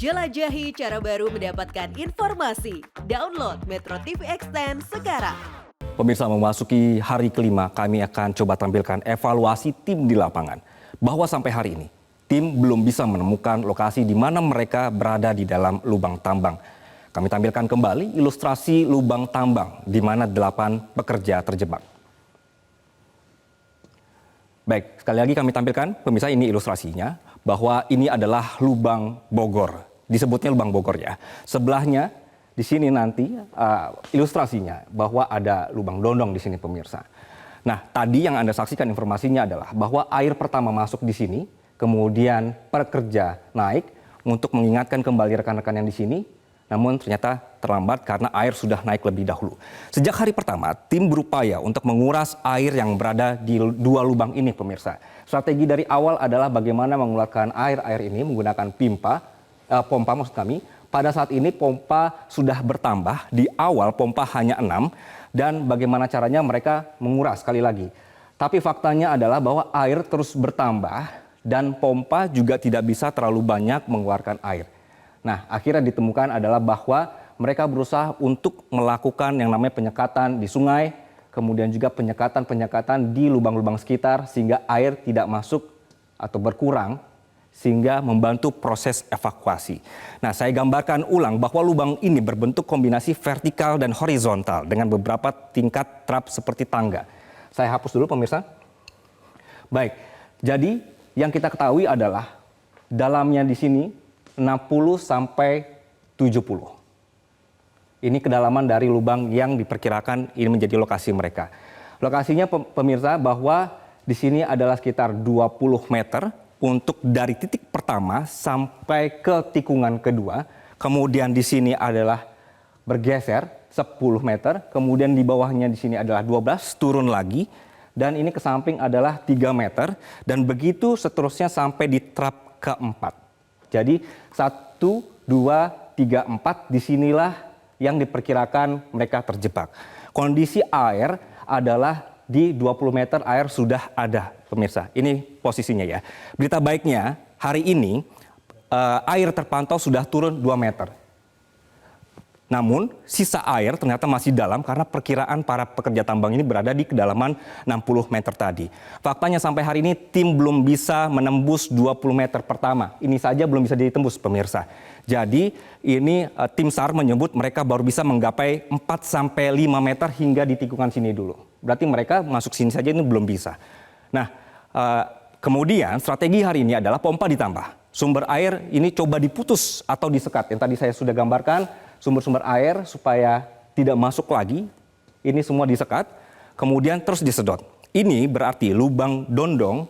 Jelajahi cara baru mendapatkan informasi. Download Metro TV Extend sekarang. Pemirsa, memasuki hari kelima, kami akan coba tampilkan evaluasi tim di lapangan. Bahwa sampai hari ini, tim belum bisa menemukan lokasi di mana mereka berada di dalam lubang tambang. Kami tampilkan kembali ilustrasi lubang tambang di mana 8 pekerja terjebak. Baik, sekali lagi kami tampilkan, pemirsa, ini ilustrasinya, bahwa ini adalah lubang Bogor. Disebutnya lubang Bogor ya. Sebelahnya di sini nanti ilustrasinya bahwa ada lubang Dondong di sini, pemirsa. Nah, tadi yang Anda saksikan informasinya adalah bahwa air pertama masuk di sini, kemudian pekerja naik untuk mengingatkan kembali rekan-rekan yang di sini, namun ternyata terlambat karena air sudah naik lebih dahulu. Sejak hari pertama, tim berupaya untuk menguras air yang berada di dua lubang ini, pemirsa. Strategi dari awal adalah bagaimana mengeluarkan air ini menggunakan pompa maksud kami. Pada saat ini pompa sudah bertambah, di awal pompa hanya 6, dan bagaimana caranya mereka menguras sekali lagi. Tapi faktanya adalah bahwa air terus bertambah dan pompa juga tidak bisa terlalu banyak mengeluarkan air. Nah, akhirnya ditemukan adalah bahwa mereka berusaha untuk melakukan yang namanya penyekatan di sungai, kemudian juga penyekatan di lubang-lubang sekitar sehingga air tidak masuk atau berkurang, sehingga membantu proses evakuasi. Nah, saya gambarkan ulang bahwa lubang ini berbentuk kombinasi vertikal dan horizontal dengan beberapa tingkat trap seperti tangga. Saya hapus dulu, pemirsa. Baik, jadi yang kita ketahui adalah dalamnya di sini 60 sampai 70. Ini kedalaman dari lubang yang diperkirakan ini menjadi lokasi mereka. Lokasinya, pemirsa, bahwa di sini adalah sekitar 20 meter untuk dari titik pertama sampai ke tikungan kedua. Kemudian di sini adalah bergeser 10 meter, kemudian di bawahnya di sini adalah 12, turun lagi, dan ini ke samping adalah 3 meter, dan begitu seterusnya sampai di trap keempat. Jadi 1, 2, 3, 4 disinilah yang diperkirakan mereka terjebak. Kondisi air adalah di 20 meter air sudah ada, pemirsa. Ini posisinya ya. Berita baiknya, hari ini air terpantau sudah turun 2 meter. Namun, sisa air ternyata masih dalam karena perkiraan para pekerja tambang ini berada di kedalaman 60 meter tadi. Faktanya sampai hari ini tim belum bisa menembus 20 meter pertama. Ini saja belum bisa ditembus, pemirsa. Jadi, ini tim SAR menyebut mereka baru bisa menggapai 4-5 meter hingga di tikungan sini dulu. Berarti mereka masuk sini saja ini belum bisa. Nah, kemudian strategi hari ini adalah pompa ditambah. Sumber air ini coba diputus atau disekat. Yang tadi saya sudah gambarkan, sumber-sumber air supaya tidak masuk lagi. Ini semua disekat, kemudian terus disedot. Ini berarti lubang Dondong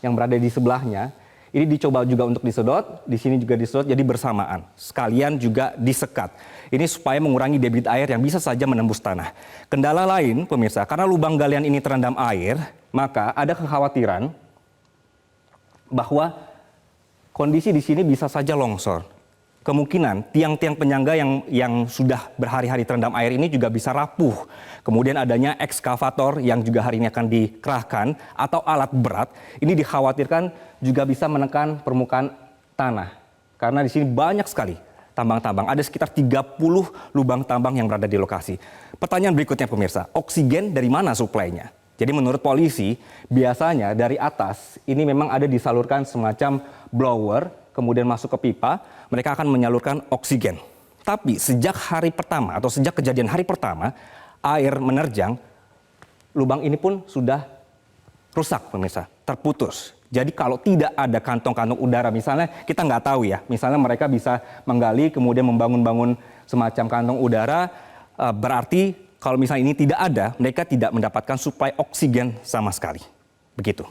yang berada di sebelahnya, ini dicoba juga untuk disedot, di sini juga disedot, jadi bersamaan. Sekalian juga disekat. Ini supaya mengurangi debit air yang bisa saja menembus tanah. Kendala lain, pemirsa, karena lubang galian ini terendam air, maka ada kekhawatiran bahwa kondisi di sini bisa saja longsor. Kemungkinan tiang-tiang penyangga yang sudah berhari-hari terendam air ini juga bisa rapuh. Kemudian adanya ekskavator yang juga hari ini akan dikerahkan atau alat berat, ini dikhawatirkan juga bisa menekan permukaan tanah. Karena di sini banyak sekali tambang-tambang, ada sekitar 30 lubang tambang yang berada di lokasi. Pertanyaan berikutnya, pemirsa, oksigen dari mana suplainya? Jadi menurut polisi, biasanya dari atas ini memang ada disalurkan semacam blower, kemudian masuk ke pipa, mereka akan menyalurkan oksigen. Tapi sejak hari pertama atau sejak kejadian hari pertama, air menerjang, lubang ini pun sudah rusak, pemirsa, terputus. Jadi kalau tidak ada kantong-kantong udara, misalnya kita nggak tahu ya, misalnya mereka bisa menggali kemudian membangun-bangun semacam kantong udara, berarti kalau misalnya ini tidak ada, mereka tidak mendapatkan suplai oksigen sama sekali. Begitu.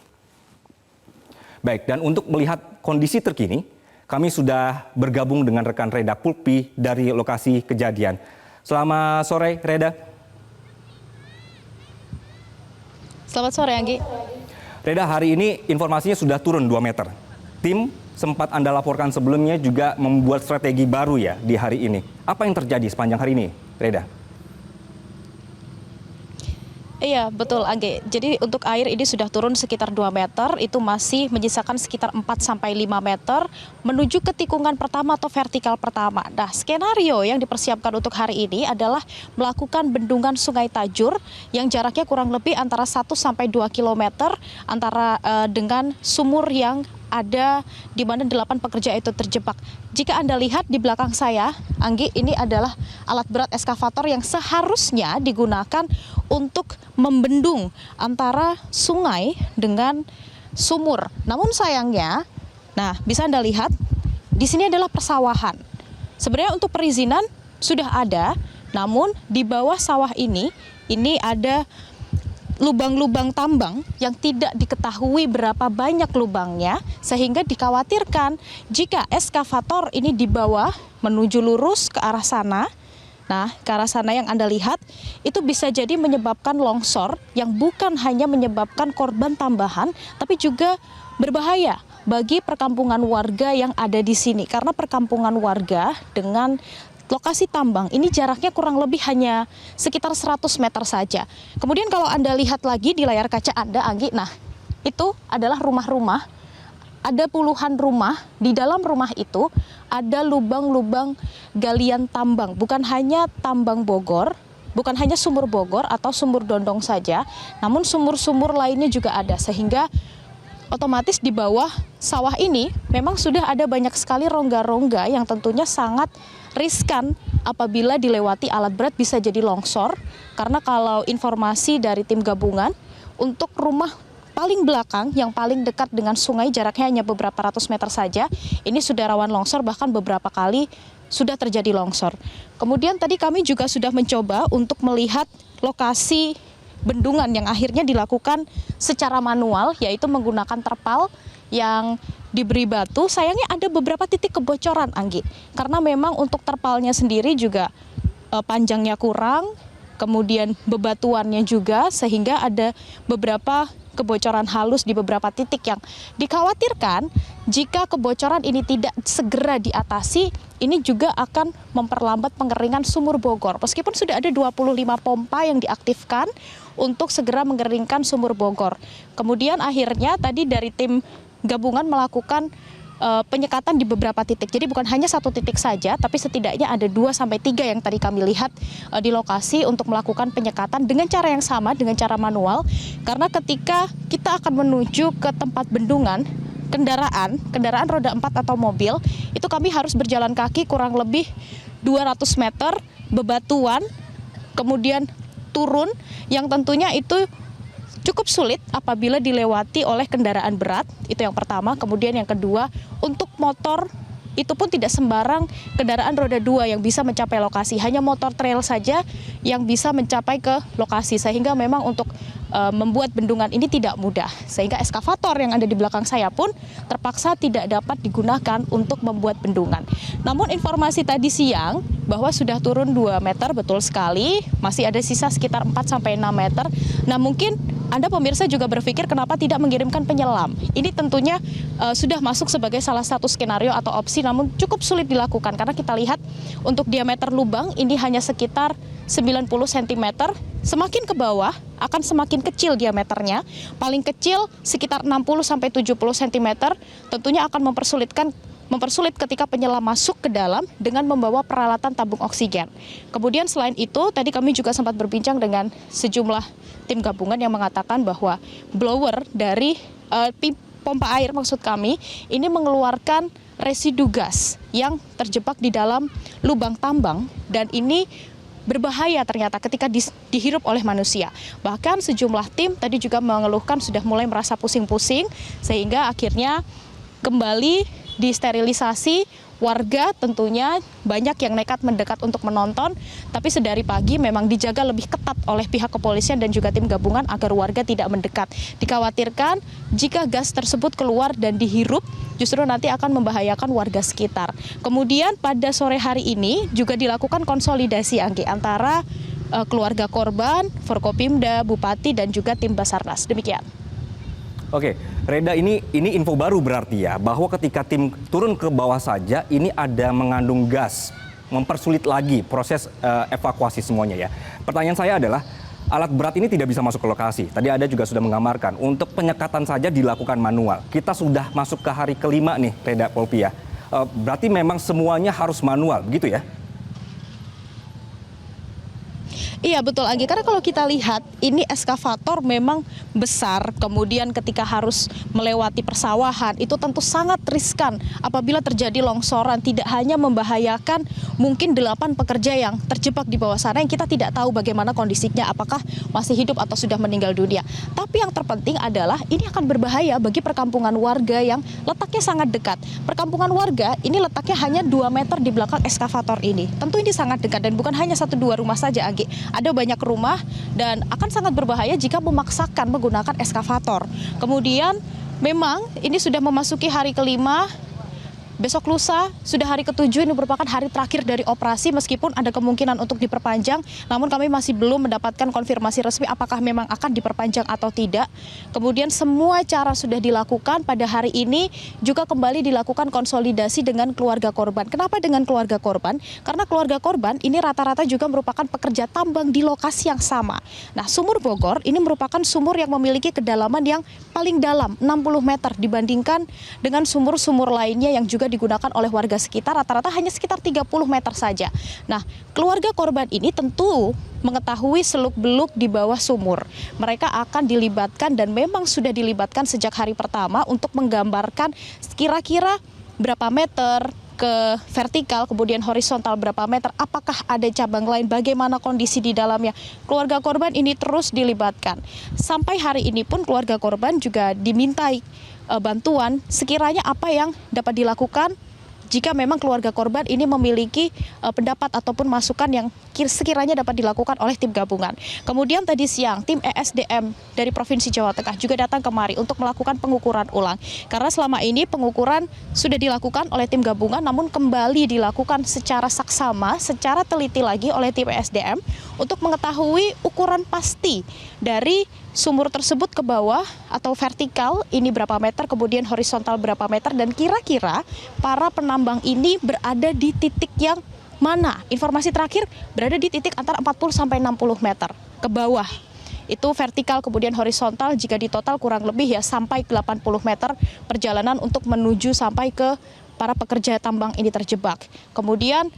Baik, dan untuk melihat kondisi terkini, kami sudah bergabung dengan rekan Reda Pulpi dari lokasi kejadian. Selamat sore, Reda. Selamat sore, Anggi. Reda, hari ini informasinya sudah turun 2 meter. Tim sempat Anda laporkan sebelumnya juga membuat strategi baru ya di hari ini. Apa yang terjadi sepanjang hari ini, Reda? Iya, betul, Angge. Jadi untuk air ini sudah turun sekitar 2 meter, itu masih menyisakan sekitar 4 sampai 5 meter menuju ke tikungan pertama atau vertikal pertama. Nah, skenario yang dipersiapkan untuk hari ini adalah melakukan bendungan Sungai Tajur yang jaraknya kurang lebih antara 1 sampai 2 kilometer antara dengan sumur yang ada di mana 8 pekerja itu terjebak. Jika Anda lihat di belakang saya, Anggi, ini adalah alat berat eskavator yang seharusnya digunakan untuk membendung antara sungai dengan sumur. Namun sayangnya, nah bisa Anda lihat, di sini adalah persawahan. Sebenarnya untuk perizinan sudah ada, namun di bawah sawah ini ada lubang-lubang tambang yang tidak diketahui berapa banyak lubangnya, sehingga dikhawatirkan jika eskavator ini dibawa menuju lurus ke arah sana. Nah, ke arah sana yang Anda lihat, itu bisa jadi menyebabkan longsor yang bukan hanya menyebabkan korban tambahan, tapi juga berbahaya bagi perkampungan warga yang ada di sini. Karena perkampungan warga dengan lokasi tambang ini jaraknya kurang lebih hanya sekitar 100 meter saja. Kemudian kalau Anda lihat lagi di layar kaca Anda, Anggi, nah itu adalah rumah-rumah. Ada puluhan rumah, di dalam rumah itu ada lubang-lubang galian tambang. Bukan hanya tambang Bogor, bukan hanya sumur Bogor atau sumur Dondong saja, namun sumur-sumur lainnya juga ada. Sehingga otomatis di bawah sawah ini memang sudah ada banyak sekali rongga-rongga yang tentunya sangat riskan apabila dilewati alat berat, bisa jadi longsor. Karena kalau informasi dari tim gabungan, untuk rumah paling belakang yang paling dekat dengan sungai jaraknya hanya beberapa ratus meter saja, ini sudah rawan longsor, bahkan beberapa kali sudah terjadi longsor. Kemudian tadi kami juga sudah mencoba untuk melihat lokasi bendungan yang akhirnya dilakukan secara manual, yaitu menggunakan terpal yang diberi batu. Sayangnya ada beberapa titik kebocoran, Anggi, karena memang untuk terpalnya sendiri juga panjangnya kurang, kemudian bebatuannya juga, sehingga ada beberapa kebocoran halus di beberapa titik yang dikhawatirkan jika kebocoran ini tidak segera diatasi, ini juga akan memperlambat pengeringan sumur Bogor. Meskipun sudah ada 25 pompa yang diaktifkan untuk segera mengeringkan sumur Bogor. Kemudian akhirnya tadi dari tim gabungan melakukan penyekatan di beberapa titik. Jadi bukan hanya satu titik saja, tapi setidaknya ada 2 sampai 3 yang tadi kami lihat di lokasi untuk melakukan penyekatan dengan cara yang sama, dengan cara manual. Karena ketika kita akan menuju ke tempat bendungan, kendaraan roda 4 atau mobil, itu kami harus berjalan kaki kurang lebih 200 meter, bebatuan, kemudian turun, yang tentunya itu cukup sulit apabila dilewati oleh kendaraan berat, itu yang pertama. Kemudian yang kedua, untuk motor itu pun tidak sembarang kendaraan roda 2 yang bisa mencapai lokasi, hanya motor trail saja yang bisa mencapai ke lokasi, sehingga memang untuk membuat bendungan ini tidak mudah, sehingga eskavator yang ada di belakang saya pun terpaksa tidak dapat digunakan untuk membuat bendungan. Namun informasi tadi siang bahwa sudah turun 2 meter, betul sekali, masih ada sisa sekitar 4 sampai 6 meter. Nah, mungkin Anda pemirsa juga berpikir kenapa tidak mengirimkan penyelam. Ini tentunya sudah masuk sebagai salah satu skenario atau opsi, namun cukup sulit dilakukan karena kita lihat untuk diameter lubang ini hanya sekitar 90 cm. Semakin ke bawah akan semakin kecil diameternya. Paling kecil sekitar 60 sampai 70 cm. Tentunya akan mempersulit ketika penyelam masuk ke dalam dengan membawa peralatan tabung oksigen. Kemudian selain itu, tadi kami juga sempat berbincang dengan sejumlah tim gabungan yang mengatakan bahwa blower dari pompa air maksud kami ini mengeluarkan residu gas yang terjebak di dalam lubang tambang, dan ini berbahaya ternyata ketika dihirup oleh manusia. Bahkan sejumlah tim tadi juga mengeluhkan sudah mulai merasa pusing-pusing, sehingga akhirnya kembali disterilisasi. Warga tentunya banyak yang nekat mendekat untuk menonton, tapi sedari pagi memang dijaga lebih ketat oleh pihak kepolisian dan juga tim gabungan agar warga tidak mendekat. Dikhawatirkan jika gas tersebut keluar dan dihirup, justru nanti akan membahayakan warga sekitar. Kemudian pada sore hari ini juga dilakukan konsolidasi, Anggi, antara keluarga korban, Forkopimda, Bupati, dan juga tim Basarnas. Demikian. Oke, Reda, ini info baru berarti ya, bahwa ketika tim turun ke bawah saja, ini ada mengandung gas, mempersulit lagi proses evakuasi semuanya ya. Pertanyaan saya adalah, Alat berat ini tidak bisa masuk ke lokasi. Tadi Anda juga sudah menggambarkan, untuk penyekatan saja dilakukan manual. Kita sudah masuk ke hari kelima nih, Reda Polpi ya. Berarti memang semuanya harus manual, begitu ya? Iya betul Anggi, karena kalau kita lihat ini eskavator memang besar, kemudian ketika harus melewati persawahan itu tentu sangat riskan apabila terjadi longsoran, tidak hanya membahayakan mungkin 8 pekerja yang terjebak di bawah sana yang kita tidak tahu bagaimana kondisinya, apakah masih hidup atau sudah meninggal dunia. Tapi yang terpenting adalah ini akan berbahaya bagi perkampungan warga yang letaknya sangat dekat. Perkampungan warga ini letaknya hanya 2 meter di belakang eskavator ini. Tentu ini sangat dekat dan bukan hanya 1-2 rumah saja Anggi. Ada banyak rumah dan akan sangat berbahaya jika memaksakan menggunakan eskavator. Kemudian memang ini sudah memasuki hari kelima. Besok lusa sudah hari ke-7, ini merupakan hari terakhir dari operasi meskipun ada kemungkinan untuk diperpanjang. Namun kami masih belum mendapatkan konfirmasi resmi apakah memang akan diperpanjang atau tidak. Kemudian semua cara sudah dilakukan pada hari ini, juga kembali dilakukan konsolidasi dengan keluarga korban. Kenapa dengan keluarga korban? Karena keluarga korban ini rata-rata juga merupakan pekerja tambang di lokasi yang sama. Nah, Sumur Bogor ini merupakan sumur yang memiliki kedalaman yang paling dalam 60 meter dibandingkan dengan sumur-sumur lainnya yang juga digunakan oleh warga sekitar, rata-rata hanya sekitar 30 meter saja. Nah, keluarga korban ini tentu mengetahui seluk-beluk di bawah sumur. Mereka akan dilibatkan dan memang sudah dilibatkan sejak hari pertama untuk menggambarkan kira-kira berapa meter ke vertikal, kemudian horizontal berapa meter, apakah ada cabang lain, bagaimana kondisi di dalamnya. Keluarga korban ini terus dilibatkan. Sampai hari ini pun keluarga korban juga dimintai bantuan sekiranya apa yang dapat dilakukan jika memang keluarga korban ini memiliki pendapat ataupun masukan yang sekiranya dapat dilakukan oleh tim gabungan. Kemudian tadi siang tim ESDM dari Provinsi Jawa Tengah juga datang kemari untuk melakukan pengukuran ulang. Karena selama ini pengukuran sudah dilakukan oleh tim gabungan namun kembali dilakukan secara saksama, secara teliti lagi oleh tim ESDM untuk mengetahui ukuran pasti dari sumur tersebut ke bawah atau vertikal ini berapa meter, kemudian horizontal berapa meter, dan kira-kira para penambang ini berada di titik yang mana. Informasi terakhir berada di titik antara 40 sampai 60 meter ke bawah. Itu vertikal, kemudian horizontal jika di total kurang lebih ya sampai 80 meter perjalanan untuk menuju sampai ke para pekerja tambang ini terjebak. Kemudian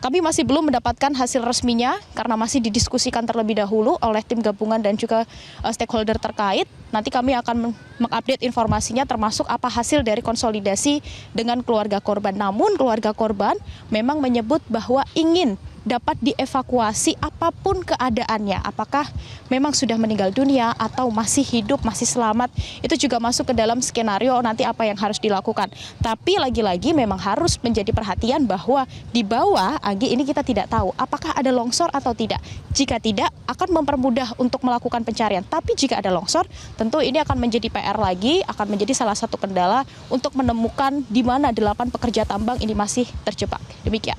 kami masih belum mendapatkan hasil resminya karena masih didiskusikan terlebih dahulu oleh tim gabungan dan juga stakeholder terkait. Nanti kami akan mengupdate informasinya termasuk apa hasil dari konsolidasi dengan keluarga korban. Namun keluarga korban memang menyebut bahwa ingin dapat dievakuasi apapun keadaannya. Apakah memang sudah meninggal dunia atau masih hidup, masih selamat. Itu juga masuk ke dalam skenario nanti apa yang harus dilakukan. Tapi lagi-lagi memang harus menjadi perhatian bahwa di bawah, Anggi, ini kita tidak tahu apakah ada longsor atau tidak. Jika tidak, akan mempermudah untuk melakukan pencarian. Tapi jika ada longsor, tentu ini akan menjadi PR lagi, akan menjadi salah satu kendala untuk menemukan di mana 8 pekerja tambang ini masih terjebak. Demikian.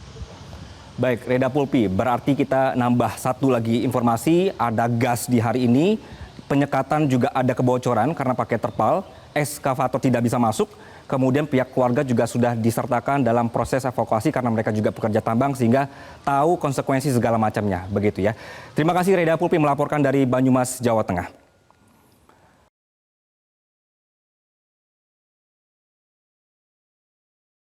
Baik, Reda Pulpi, berarti kita nambah satu lagi informasi, ada gas di hari ini, penyekatan juga ada kebocoran karena pakai terpal, eskavator tidak bisa masuk, kemudian pihak keluarga juga sudah disertakan dalam proses evakuasi karena mereka juga pekerja tambang sehingga tahu konsekuensi segala macamnya, begitu ya. Terima kasih Reda Pulpi melaporkan dari Banyumas, Jawa Tengah.